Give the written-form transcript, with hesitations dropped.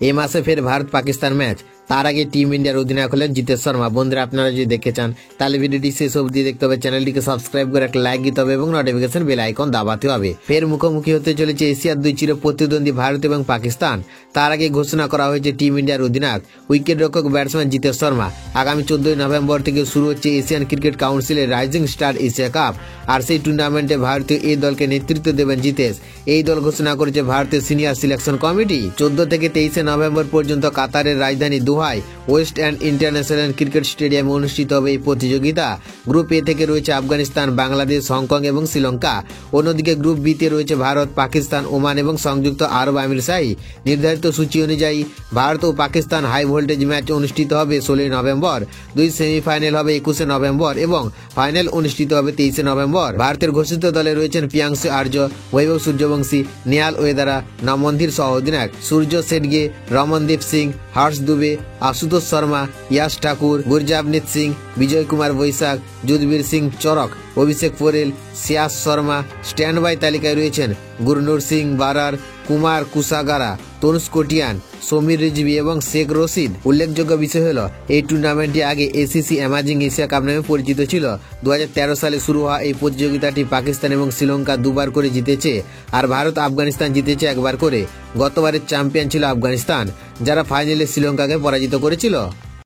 এই মাসে ফের ভারত পাকিস্তান ম্যাচ। তার আগে টিম ইন্ডিয়ার অধিনায়ক হলেন জিতেশ শর্মা। বন্ধুরা, আপনারা যদি দেখতে চান তাহলে ভিডিওটি শেষ অবধি দেখতে হবে, চ্যানেলটিকে সাবস্ক্রাইব করে একটা লাইক দিতে হবে এবং নোটিফিকেশন বেল আইকন দাবাতে হবে। ফের মুখোমুখি হতে চলেছে এশিয়ার দুই চির প্রতিদ্বন্দ্বী ভারত এবং পাকিস্তান। তার আগে ঘোষণা করা হয়েছে টিম ইন্ডিয়ার অধিনায়ক উইকেট রক্ষক ব্যাটসম্যান জিতেশ শর্মা। আগামী 14 নভেম্বর থেকে শুরু হচ্ছে এশিয়ান ক্রিকেট কাউন্সিলের রাইজিং স্টার এশিয়া কাপ, আর সেই টুর্নামেন্টে ভারতীয় এই দলকে নেতৃত্ব দেবেন জিতেশ। এই দল ঘোষণা করেছে ভারতের সিনিয়র সিলেকশন কমিটি। 14 থেকে 23 নভেম্বর পর্যন্ত কাতারের রাজধানী দোহায় ওয়েস্ট এন্ড ইন্টারন্যাশনাল ক্রিকেট স্টেডিয়ামে অনুষ্ঠিত হবে এই প্রতিযোগিতা। গ্রুপ এ থেকে রয়েছে আফগানিস্তান, বাংলাদেশ, হংকং এবং শ্রীলঙ্কা। অন্যদিকে গ্রুপ বি তে রয়েছে ভারত, পাকিস্তান, ওমান এবং সংযুক্ত আরব আমিরশাহী। নির্ধারিত সূচি অনুযায়ী ভারত ও পাকিস্তান হাই ভোল্টেজ ম্যাচ অনুষ্ঠিত হবে 16 নভেম্বর। দুই সেমিফাইনাল হবে 21 নভেম্বর এবং ফাইনাল অনুষ্ঠিত হবে 23 নভেম্বর। ভারতের ঘোষিত দলে রয়েছেন প্রিয়াংশু আর্য, বৈভব সূর্যবংশী, নিহাল ওয়েদারা, নমনধীর সহ অধিনায়ক সূর্য শেটগে, রমনদীপ সিং, হর্ষ দুবে, আশুতোষ শর্মা, ইয়াশ ঠাকুর, গুরজাভনীত সিং, বিজয় কুমার বৈশাখ, যুধবীর সিং চরক, অভিষেক পোরেল, শ্রেয়াস শর্মা। স্ট্যান্ড বাই তালিকায় রয়েছেন গুরনুর সিং বারার, কুমার কুসাগারা, তনুষ কোটিয়ান, সমীর রিজভি এবং শেখ রশিদ। উল্লেখযোগ্য বিষয় হল এই টুর্নামেন্টটি আগে এসিসি অ্যামাজিং এশিয়া কাপ নামে পরিচিত ছিল। 2013 সালে শুরু হওয়া এই প্রতিযোগিতাটি পাকিস্তান এবং শ্রীলঙ্কা দুবার করে জিতেছে, আর ভারত আফগানিস্তান জিতেছে একবার করে। গতবারের চ্যাম্পিয়ন ছিল আফগানিস্তান, যারা ফাইনালে শ্রীলঙ্কাকে পরাজিত করেছিল।